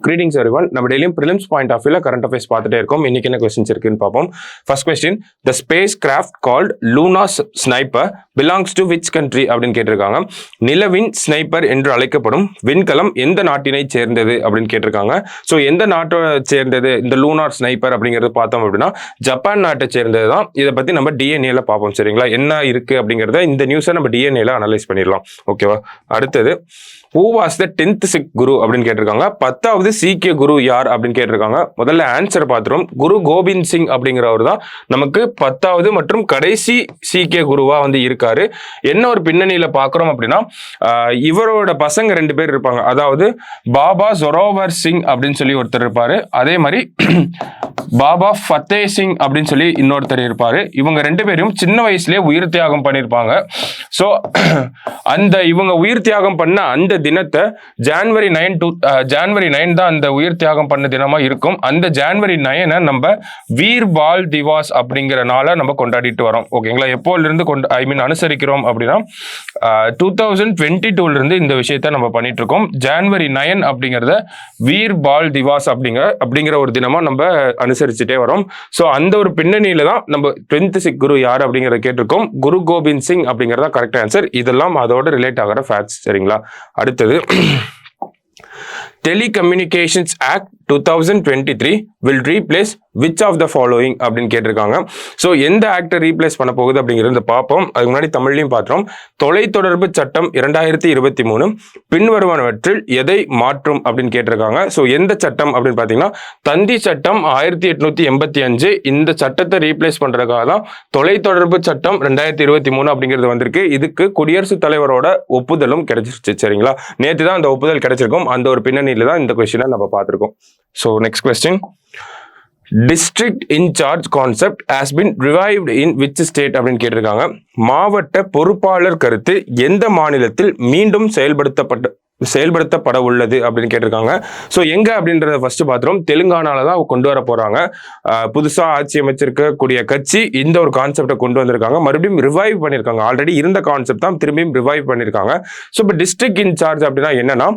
Greetings everyone. நம்ம டெய்லியும் prelims point of view current affairs பார்த்துட்டே இருக்கோம். இன்னைக்கு என்ன questions இருக்குன்னு பார்ப்போம். First question, the spacecraft called Luna Sniper belongs to which country அப்படின்னு கேட்டிருக்காங்க. நிலவின் ஸ்னைப்பர் என்று அழைக்கப்படும் விண்கலம் எந்த நாட்டினை சேர்ந்தது அப்படின்னு கேட்டிருக்காங்க. ஸோ எந்த நாட்டை சேர்ந்தது இந்த லூனார் ஸ்னைப்பர் அப்படிங்கிறது பார்த்தோம் அப்படின்னா ஜப்பான் நாட்டை சேர்ந்தது தான். இதை பற்றி நம்ம டிஎன்ஏல பார்ப்போம். சரிங்களா, என்ன இருக்கு அப்படிங்கிறத இந்த நியூஸை நம்ம டிஎன்ஏல அனலைஸ் பண்ணிடலாம். ஓகேவா. அடுத்தது, who was the 10th Sikh குரு அப்படின்னு கேட்டிருக்காங்க. 10வது சீக்கிய குரு யார் அப்படின்னு கேட்டிருக்காங்க. முதல்ல ஆன்சர் பார்த்துரும். குரு கோபிந்த் சிங் அப்படிங்கிறவர் தான் நமக்கு 10வது மற்றும் கடைசி சீக்கிய குருவா வந்து இருக்காரு. என்ன ஒரு பின்னணியில பார்க்குறோம் அப்படின்னா இவரோட பசங்க 2 பேர் இருப்பாங்க. அதாவது பாபா ஜொரோவர் சிங் அப்படின்னு சொல்லி ஒருத்தர் இருப்பாரு. அதே மாதிரி பாபா ஃபத்தே சிங் அப்படின்னு சொல்லி இன்னொருத்தர் இருப்பாரு. இவங்க 2 பேரும் சின்ன வயசுலேயே உயிர் தியாகம் பண்ணியிருப்பாங்க. ஸோ அந்த இவங்க உயிர் தியாகம் பண்ண அந்த தினத்தை ஜான்வரி 9 தான் அந்த உயிர் தியாகம் பண்ண தினமா இருக்கும். அந்த ஜான்வரி 9 நம்ம வீர் பால் திவாஸ் அப்படிங்கிற நாளை நம்ம கொண்டாடிட்டு வரோம். ஓகேங்களா. எப்போல இருந்து அனுசரிக்கிறோம் அப்படின்னா 2022 இருந்து இந்த விஷயத்த நம்ம பண்ணிட்டு இருக்கோம். ஜான்வரி 9 அப்படிங்கிறத வீர் பால் திவாஸ் அப்படிங்கிற ஒரு தினமா நம்ம அனுசரிச்சுட்டே வரோம். ஸோ அந்த ஒரு பின்னணியில தான் நம்ம 10th சிக் குரு யார் அப்படிங்கிறத கேட்டிருக்கோம். குரு கோபிந்த் சிங் அப்படிங்கிறதா கரெக்ட் ஆன்சர். இதெல்லாம் அதோட ரிலேட் ஆகிற ஃபேக்ட்ஸ். சரிங்களா. அடுத்தது, Telecommunications Act 2023 will replace which of the following அப்படின்னு கேட்டிருக்காங்க. ஸோ எந்த ஆக்டை ரீப்ளேஸ் பண்ண போகுது அப்படிங்கிறத பார்ப்போம். அதுக்கு முன்னாடி தமிழ்லையும் பார்த்தோம். தொலைத்தொடர்பு சட்டம் 2023 பின்வருவனவற்றில் எதை மாற்றும் அப்படின்னு கேட்டிருக்காங்க. ஸோ எந்த சட்டம் அப்படின்னு பார்த்தீங்கன்னா தந்தி சட்டம் 1885. இந்த சட்டத்தை ரீப்ளேஸ் பண்றதுக்காக தான் தொலைத்தொடர்பு சட்டம் 2023 அப்படிங்கிறது வந்திருக்கு. இதுக்கு குடியரசுத் தலைவரோட ஒப்புதலும் கிடைச்சிருச்சு. சரிங்களா. நேற்று தான் அந்த ஒப்புதல் கிடைச்சிருக்கும். அந்த ஒரு பின்னணியில தான் இந்த கொஸ்டினை நம்ம பார்த்துருக்கோம். So next question, district in charge concept has been revived in which state அப்படின்னு கேட்டிருக்காங்க. மாவட்ட பொறுப்பாளர் கருத்து எந்த மாநிலத்தில் மீண்டும் செயல்படுத்தப்பட உள்ளது அப்படின்னு கேட்டிருக்காங்க. ஸோ எங்க அப்படின்றத ஃபர்ஸ்ட் பார்த்துரும். தெலுங்கானால தான் கொண்டு வர போறாங்க. புதுசா ஆட்சி அமைச்சிருக்கக்கூடிய கட்சி இந்த ஒரு கான்செப்டை கொண்டு வந்திருக்காங்க. மறுபடியும் ரிவைவ் பண்ணியிருக்காங்க. ஆல்ரெடி இருந்த கான்செப்ட் தான் திரும்பியும் ரிவைவ் பண்ணியிருக்காங்க. ஸோ இப்போ டிஸ்ட்ரிக்ட் இன்சார்ஜ் அப்படின்னா என்னன்னா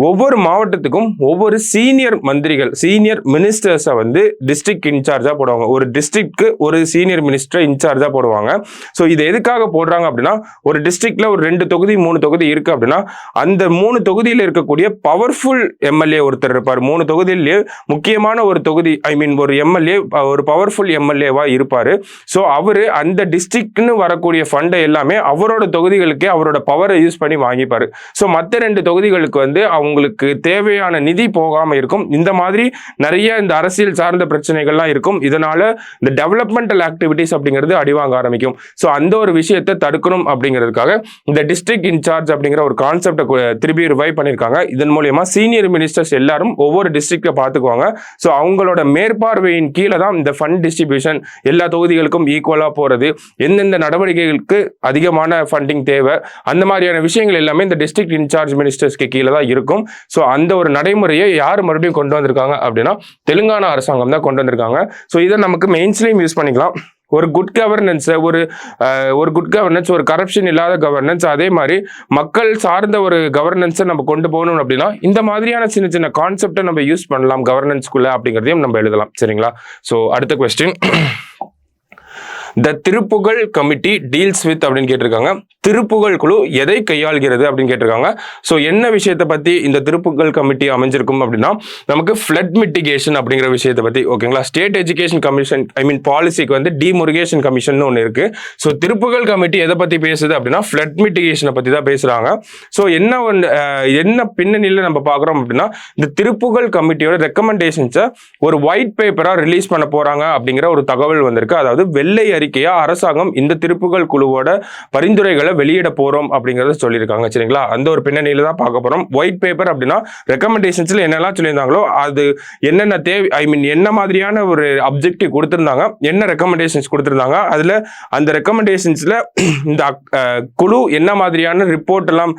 ஒவ்வொரு மாவட்டத்துக்கும் ஒவ்வொரு சீனியர் மந்திரிகள், சீனியர் மினிஸ்டர்ஸை வந்து டிஸ்ட்ரிக்ட் இன்சார்ஜா போடுவாங்க. ஒரு டிஸ்ட்ரிக்ட்க்கு ஒரு சீனியர் மினிஸ்டர் இன்சார்ஜா போடுவாங்க. ஸோ இது எதுக்காக போடுறாங்க அப்படின்னா ஒரு டிஸ்ட்ரிக்ட்ல ஒரு 2 தொகுதி 3 தொகுதி இருக்கு அப்படின்னா அந்த 3 தொகுதியில் இருக்கக்கூடிய பவர்ஃபுல் எம்எல்ஏ ஒருத்தர் இருப்பார். 3 தொகுதியிலேயே முக்கியமான ஒரு தொகுதி ஒரு எம்எல்ஏ ஒரு பவர்ஃபுல் எம்எல்ஏவா இருப்பாரு. ஸோ அவரு அந்த டிஸ்ட்ரிக்ட்னு வரக்கூடிய ஃபண்டை எல்லாமே அவரோட தொகுதிகளுக்கே அவரோட பவரை யூஸ் பண்ணி வாங்கிப்பாரு. ஸோ மற்ற 2 தொகுதிகளுக்கு வந்து அவங்களுக்கு தேவையான நிதி போகாம இருக்கும். இந்த மாதிரி நிறைய இந்த அரசியல் சார்ந்த பிரச்சனைகள்லாம் இருக்கும். இதனால இந்த டெவலப்மெண்டல் ஆக்டிவிட்டிஸ் அப்படிங்கிறது அடிவாங்க ஆரம்பிக்கும். ஸோ அந்த ஒரு விஷயத்தை தடுக்கணும் அப்படிங்கிறதுக்காக இந்த டிஸ்ட்ரிக்ட் இன்சார்ஜ் அப்படிங்கிற ஒரு கான்செப்டை திருப்பி ரிவைவ் பண்ணியிருக்காங்க. இதன் மூலமா சீனியர் மினிஸ்டர்ஸ் எல்லாரும் ஒவ்வொரு டிஸ்ட்ரிக்டை பார்த்துக்குவாங்க. ஸோ அவங்களோட மேற்பார்வையின் கீழே தான் இந்த ஃபண்ட் டிஸ்ட்ரிபியூஷன் எல்லா தொகுதிகளுக்கும் ஈக்குவலா போறது, எந்தெந்த நடவடிக்கைகளுக்கு அதிகமான ஃபண்டிங் தேவை, அந்த மாதிரியான விஷயங்கள் எல்லாமே இந்த டிஸ்ட்ரிக்ட் இன்சார்ஜ் மினிஸ்டர்ஸ்க்கு கீழே தான் இருக்கும். ஸோ அந்த ஒரு நடைமுறையை யார் மறுபடியும் கொண்டு வந்திருக்காங்க அப்படின்னா தெலுங்கானா அரசாங்கம் தான் கொண்டு வந்திருக்காங்க. ஸோ இதை நமக்கு மெயின்ஸ்லையும் யூஸ் பண்ணிக்கலாம். ஒரு குட் கவர்னன்ஸ், ஒரு குட் கவர்னன்ஸ், ஒரு கரப்ஷன் இல்லாத கவர்னன்ஸ், அதே மாதிரி மக்கள் சார்ந்த ஒரு கவர்னன்ஸை நம்ம கொண்டு போகணும் அப்படின்னா இந்த மாதிரியான சின்ன சின்ன கான்செப்டை நம்ம யூஸ் பண்ணலாம் கவர்னன்ஸ்குள்ள அப்படிங்கிறதையும் நம்ம எழுதலாம். சரிங்களா. ஸோ அடுத்த question, the Thiruppugazh committee deals with அப்படின்னு கேட்டிருக்காங்க. திருப்புகழ் குழு எதை கையாள்கிறது அப்படின்னு கேட்டிருக்காங்க. ஸோ என்ன விஷயத்தை பத்தி இந்த திருப்புகழ் கமிட்டி அமைஞ்சிருக்கும் அப்படின்னா நமக்கு ஃப்ளட் மிட்டிகேஷன் அப்படிங்கிற விஷயத்தை பத்தி. ஓகேங்களா. ஸ்டேட் எஜுகேஷன் கமிஷன் பாலிசிக்கு வந்து டிமுருகேஷன் கமிஷன் ஒன்று இருக்கு. ஸோ திருப்புகழ் கமிட்டி எதை பத்தி பேசுது அப்படின்னா ஃப்ளட் மிட்டிகேஷனை பத்தி தான் பேசுறாங்க. ஸோ என்ன பின்னணியில் நம்ம பார்க்குறோம் அப்படின்னா இந்த திருப்புகழ் கமிட்டியோட ரெக்கமெண்டேஷன்ஸை ஒரு ஒயிட் பேப்பரா ரிலீஸ் பண்ண போறாங்க அப்படிங்கிற ஒரு தகவல் வந்திருக்கு. அதாவது வெள்ளை அறிக்கையா அரசாங்கம் இந்த திருப்புகழ் குழுவோட பரிந்துரைகளை வெளியிட போறோம் அப்படிங்கறத சொல்லியிருக்காங்க. சரிங்களா. அந்த ஒரு பின்னணியில தான் பார்க்க போறோம். ஒயிட் பேப்பர் அப்படின்னா ரெக்கமெண்டேஷன்ஸ்ல என்னெல்லாம் சொல்லியிருந்தாங்களோ அது என்னென்ன தேவை, என்ன மாதிரியான ஒரு அப்ஜெக்டிவ் கொடுத்திருந்தாங்க, என்ன ரெக்கமெண்டேஷன்ஸ் கொடுத்திருந்தாங்க, அதுல அந்த ரெக்கமெண்டேஷன்ஸ்ல இந்த குழு என்ன மாதிரியான ரிப்போர்ட் எல்லாம்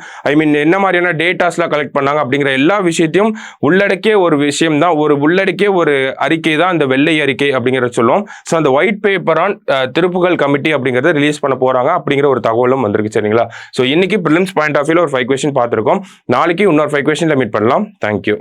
என்ன மாதிரியான டேட்டாஸ்லாம் கலெக்ட் பண்ணாங்க அப்படிங்கிற எல்லா விஷயத்தையும் உள்ளடக்கிய ஒரு விஷயம் தான், உள்ளடக்கிய ஒரு அறிக்கை தான் இந்த வெள்ளை அறிக்கை அப்படிங்கிறத சொல்லுவோம். ஸோ அந்த white paper on Thiruppugazh committee அப்படிங்கிறத ரிலீஸ் பண்ண போறாங்க அப்படிங்கிற ஒரு தகவலும் வந்திருக்கு. சரிங்களா. ஸோ இன்னைக்கு ப்ரிலிம்ஸ் பாயிண்ட் ஆஃப் வியூல ஒரு 5 கொஸ்டின் பார்த்துருக்கோம். நாளைக்கு இன்னொரு 5 கொஸ்டின்ல மீட் பண்ணலாம். தேங்க்யூ.